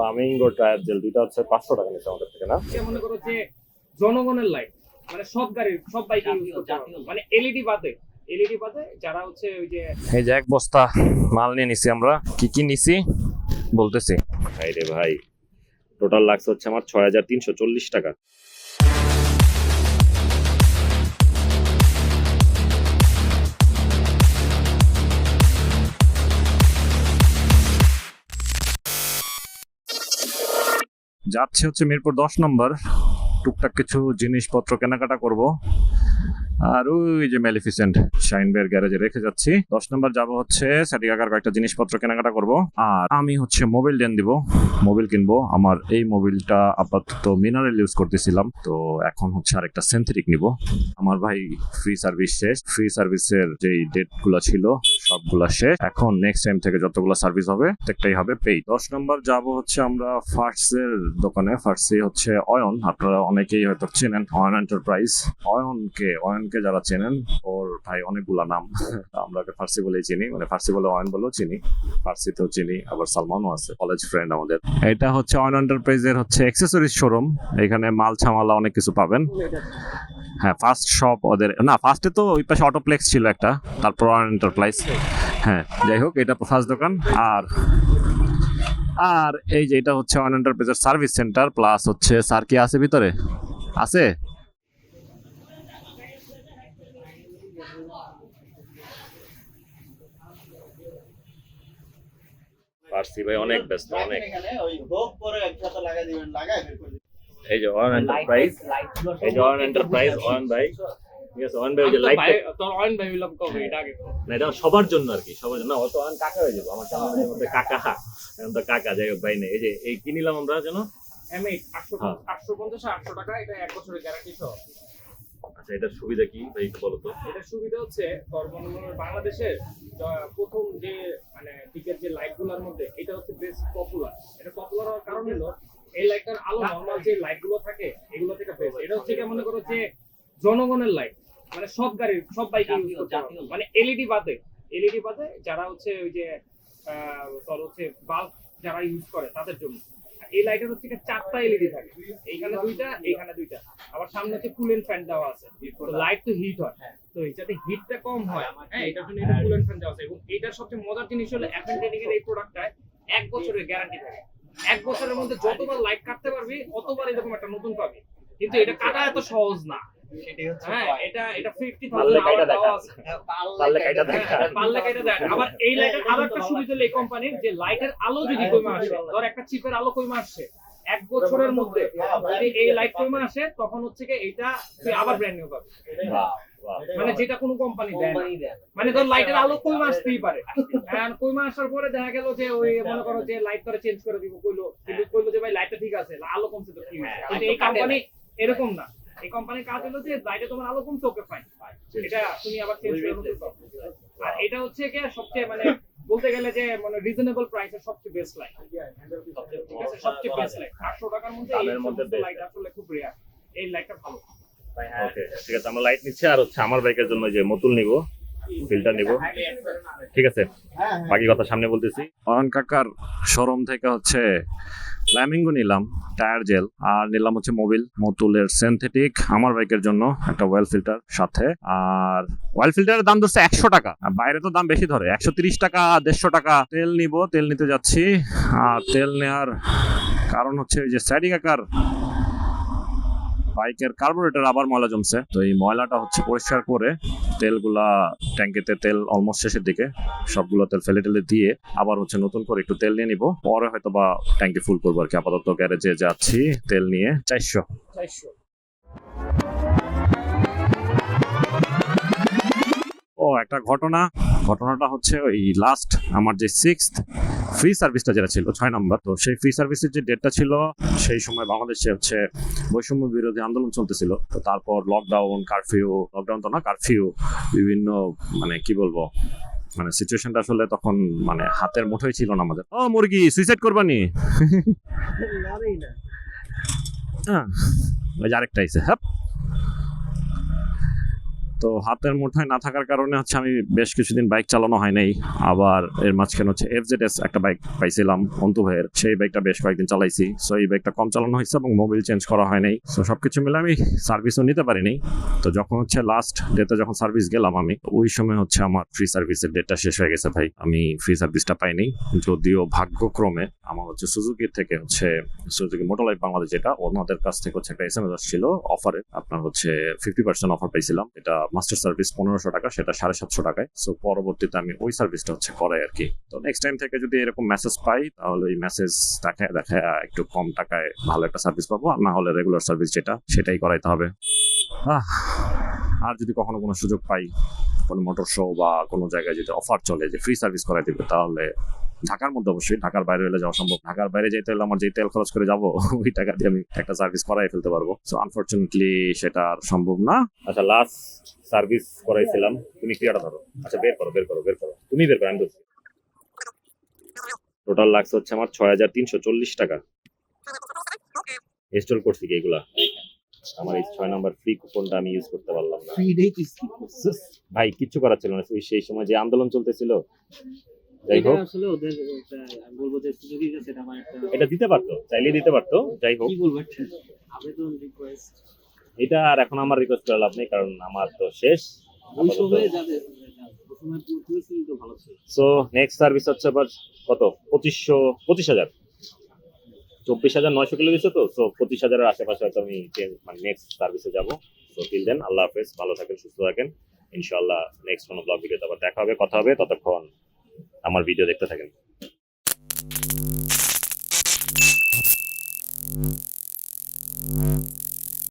Flamingo tyre jail দুইটা হচ্ছে 500 টাকা নিচ্ছে আমাদের থেকে না। মনে করো যে জনগণের লাইট, মানে সব গাড়ির সব বাইকে ইউজ করতে পারবে, মানে এলইডি বাদে যারা হচ্ছে ওই যে এই যে এক বস্তা মাল নিয়ে নিছি আমরা। কি কি নিছি বলতেছি। ভাই রে ভাই, টোটাল লাগছে হচ্ছে আমার 6340 টাকা। যাচ্ছে হচ্ছে মিরপুর 10 নম্বর, টুকটাক কিছু জিনিসপত্র কেনাকাটা করব। আর ওই যে ম্যালিফিসেন্ট শাইন বের গ্যারেজে রেখে যাচ্ছি। 10 নম্বর যাব হচ্ছে সাটি কাকার কয়েকটা জিনিসপত্র কেনাকাটা করব। আর আমি হচ্ছে মোবাইল দেন দিব, মোবাইল কিনবো। আমার এই মোবাইলটা আপাতত মিনারেল ইউজ করতেছিলাম, তো এখন হচ্ছে আরেকটা সিনথেটিক নিব। আমার ভাই ফ্রি সার্ভিস শেষ, ফ্রি সার্ভিসের যেই ডেট গুলো ছিল সবগুলা শেষ। এখন নেক্সট টাইম থেকে যতগুলো সার্ভিস হবে প্রত্যেকটাই হবে পেই। 10 নম্বর যাব হচ্ছে আমরা ফার্স্টের দোকানে। ফার্স্টে হচ্ছে অয়ন, আপনারা অনেকেই হয়তো চেনেন অয়ন এন্টারপ্রাইজ। অয়নকে যারা চেনেন, ওর ভাই অনেকগুলা নাম, আমরা ফার্সি বলেই চিনি, মানে ফার্সি বলে অয়ন বলেও চিনি, ফার্সিতেও চিনি, আবার সালমানও আছে, কলেজ ফ্রেন্ড আমাদের। এটা হচ্ছে অয়ন এন্টারপ্রাইজের হচ্ছে অ্যাক্সেসরিজ শোরুম। এখানে মাল ছামালা অনেক কিছু পাবেন। হ্যাঁ, ফার্স্ট শপ ওদের না, ফার্স্টে তো ওই পাশে অটোপ্লেক্স ছিল একটা, তারপর অয়ন এন্টারপ্রাইজ। হ্যাঁ, যাই হোক, এটা ফার্স্ট দোকান। আর এই যে এটা হচ্ছে অয়ন এন্টারপ্রাইজের সার্ভিস সেন্টার প্লাস হচ্ছে স্যার কি আছে ভিতরে আছে। ফার্সি ভাই অনেক ব্যস্ত, অনেক। এই যে অয়ন এন্টারপ্রাইজ, এই যে অয়ন এন্টারপ্রাইজ, অয়ন ভাই, ঠিক আছে। অয়ন ভাই ওই যে লাইট, তোর অয়ন ভাই হইলাম কবে এটা আগে না, এটা সবার জন্য আর কি, সবার জন্য। অত অয়ন কাকা হয়ে যাবো আমার চ্যানেলের মধ্যে, কাকা। এখন তো কাকা, যাই হোক ভাই নেই। এই যে এই কি নিলাম আমরা যেন M8 850 800 টাকা, এটা 1 বছরের গ্যারান্টি সহ। আচ্ছা, এটার সুবিধা কি ভাই একটু বলো তো। এটার সুবিধা হচ্ছে তোর বাংলাদেশের প্রথম যে মানে টিকেট যে লাইট গুলোর মধ্যে এটা হচ্ছে বেস্ট পপুলার। এটা পপুলার হওয়ার কারণ হলো এই লাইটটার আলো নরমাল যে লাইট গুলো থাকে এগুলো থেকে বেস্ট। এটা হচ্ছে কি মনে করো যে জনগণের লাইট, মানে সব গাড়ির সব বাইকে ইউজ করতে পারবে, মানে এলইডি বাদে যারা হচ্ছে ওই যে তোর হচ্ছে বাল্ব যারা ইউজ করে তাদের জন্য। এই লাইটের হচ্ছে 4টা এলইডি থাকে, এইখানে 2টা, এইখানে 2টা, আবার সামনে হচ্ছে কুলেন্ট ফ্যান দেওয়া আছে। তো লাইট তো হিট হয়, তো যাতে হিটটা কম হয়, হ্যাঁ, এটার জন্য এটা কুলেন্ট ফ্যান দেওয়া আছে। এবং এটার সবচেয়ে মজার জিনিস হলো অ্যাপেন্ডেনিং এর এই প্রোডাক্টটায় 1 বছরের গ্যারান্টি থাকে। 1 বছরের মধ্যে যতবার লাইট কাটতে পারবি অতবার এরকম একটা নতুন পাবি। কিন্তু এটা কাটা এত সহজ না। হ্যাঁ, এটা 50,000 আওয়ার দেওয়া আছে, পারলে কাটা দেয়। আবার এই লাইটের আরো একটা সুবিধা হলো এই কোম্পানির, যে লাইটের আলো যদি কমে আসে, ধর একটা চিপের আলো কমে আসছে 1 বছরের মধ্যে, যদি এই লাইট কমে আসে তখন হচ্ছে কি এটা তুই আবার ব্র্যান্ড নিউ পাবি। মানে যেটা কোনো কোম্পানি দেয় না। মানে ধর লাইটের আলো কমে আসতেই পারে, আর কমে আসার পরে দেখা গেল যে ওই মনে করো যে লাইট করে চেঞ্জ করে দিব, কইলো যে ভাই লাইটটা ঠিক আছে, আলো কমছে তো কি হয়েছে। কিন্তু এই কোম্পানি এরকম না। এই কোম্পানির কাজ হলো যে লাইটে তোমার আলো কমছে, ওকে ফাইন, এটা তুমি আবার চেঞ্জ করে নিতে পারো। আর এটা হচ্ছে কি সবচেয়ে মানে বলতে গেলে যে মানে রিজনেবল প্রাইসের সবচেয়ে বেস্ট লাইট, ঠিক আছে, সবচেয়ে বেস্ট লাইট 800 টাকার মধ্যে। এই লাইট আসলে খুব রেয়ার, এই লাইটটা ভালো। ওকে, ঠিক আছে, আমরা লাইট নিচ্ছি। আর হচ্ছে আমার বাইকের জন্য যে মতুল নিব, ফিল্টার নিব, ঠিক আছে। বাকি কথা সামনে বলতেছি। অয়ন কাকার শোরুম থেকে হচ্ছে ফ্ল্যামিঙ্গো নিলাম টায়ার জেল, আর নিলাম হচ্ছে মতুলের সিনথেটিক আমার বাইকের জন্য একটা ওয়েল ফিল্টার সাথে। আর ওয়েল ফিল্টারের দাম ধরছে 100 টাকা, আর বাইরে তো দাম বেশি ধরে, 130 টাকা 150 টাকা। তেল নিব, তেল নিতে যাচ্ছি। আর তেল নেওয়ার কারণ হচ্ছে যে স্যাডি কাকার বাইকের কার্বোরেটর আবার ময়লা জমছে, তো এই ময়লাটা হচ্ছে পরিষ্কার করে তেলগুলা ট্যাঙ্কিতে, তেল অলমোস্ট শেষের দিকে, সবগুলো তেল ফেলে টেলে দিয়ে আবার হচ্ছে নতুন করে একটু তেল নিয়ে নিব, পরে হয়তো বা ট্যাঙ্কি ফুল করবো আর কি। আপাতত গ্যারেজে যাচ্ছি তেল নিয়ে। 400। ও একটা ঘটনাটা হচ্ছে ওই লাস্ট আমার যে 6th ফ্রি সার্ভিসটা যেটা ছিল 6 নম্বর, তো সেই ফ্রি সার্ভিসের যে ডেটটা ছিল সেই সময় বাংলাদেশে হচ্ছে বৈষম্য বিরোধী আন্দোলন চলতেছিল। তো তারপর লকডাউন তো না, কারফিউ, বিভিন্ন মানে কি বলবো, মানে সিচুয়েশনটা আসলে তখন মানে হাতের মুঠোয় ছিল না আমাদের। ও মুরগি সুইসাইড করবানি? ওই যে আরেকটা আইছে। হ্যাঁ, তো হাতের মুঠোয় না থাকার কারণে হচ্ছে আমি বেশ কিছুদিন বাইক চালানো হয় নাই। আবার এর মাঝখানে হচ্ছে FZS একটা বাইক পাইছিলাম অন্তু ভাইয়ের, সেই বাইকটা বেশ কয়েকদিন চালাইছি। সো এই বাইকটা কম চালানো হয়েছে এবং মোবিল চেঞ্জ করা হয় নাই। সো সবকিছু মিলে আমি সার্ভিসও নিতে পারিনি। তো যখন হচ্ছে লাস্ট ডেতে যখন সার্ভিস গেলাম আমি, ওই সময় হচ্ছে আমার ফ্রি সার্ভিসের ডেটটা শেষ হয়ে গেছে ভাই। আমি ফ্রি সার্ভিসটা পাইনি, যদিও ভাগ্যক্রমে আমার হচ্ছে সুজুকির থেকে হচ্ছে সুজুকি মোটর লাইফ বাংলাদেশ, যেটা ওনাদের কাছ থেকে হচ্ছে একটা SMS আসছিল অফারে, আপনার হচ্ছে 50% অফার পাইছিলাম। এটা মাস্টার সার্ভিস 1500 টাকা, সেটা 750 টাকায়। সো পরবর্তীতে আমি ওই সার্ভিসটা হচ্ছে করাই আর কি। তো নেক্সট টাইম থেকে যদি এরকম মেসেজ পাই, তাহলে ওই মেসেজ দেখায় দেখায় একটু কম টাকায় ভালো একটা সার্ভিস পাবো, আর না হলে রেগুলার সার্ভিস যেটা সেটাই করাইতে হবে। আর যদি কখনো কোনো সুযোগ পাই, কোনো মোটর শো বা কোনো জায়গায় যদি অফার চলে যে ফ্রি সার্ভিস করাই দিবে, তাহলে ঢাকার মধ্যে অবশ্যই, ঢাকার বাইরে হলে যাওয়া সম্ভব। ঢাকার বাইরে যেতে হলে আমার যে তেল খরচ করে যাবো, ওই টাকা দিয়ে আমি একটা সার্ভিস করাই ফেলতে পারবো। সো আনফরচুনেটলি সেটা আর সম্ভব না। আচ্ছা, লাস্ট সার্ভিস করাইছিলাম, তুমি ক্লিয়ারটা ধরো। আচ্ছা, বের করো তুমি বের করো, আমি বলছি। টোটাল লাগছে হচ্ছে আমার 6340 টাকা। ইনস্টল করছি কি এগুলা? আমার এই 6 নাম্বার ফ্রি কুপনটা আমি ইউজ করতে পারলাম না। ভাই কিচ্ছু করার ছিল না, সেই সময় যে আন্দোলন চলতেছিল। যাই হোক, আসলে ওদের আমি বলবো যে সুযোগই আছে, এটা আমার একটা এটা দিতে পারতো, চাইলে দিতে পারতো। যাই হোক, কি বলবো একটা আবেদন রিকোয়েস্ট। এটা আর এখন আমার রিকোয়েস্ট করে লাভ নেই, কারণ আমার তো শেষ। ওই সময়ে যাদের প্রথমে পরিস্থিতি তো ভালো ছিল। সো নেক্সট সার্ভিস হচ্ছে আবার কত, 25,000 24,900 কিলো দিচ্ছে তো। সো 25,000-এর আশেপাশে হয়তো আমি মানে নেক্সট সার্ভিসে যাবো। সো টিল দেন, আল্লাহ হাফেজ, ভালো থাকেন, সুস্থ থাকেন। ইনশাআল্লাহ নেক্সট কোনো ব্লগ ভিডিওতে আবার দেখা হবে, কথা হবে। ততক্ষণ আমার ভিডিও দেখতে থাকেন।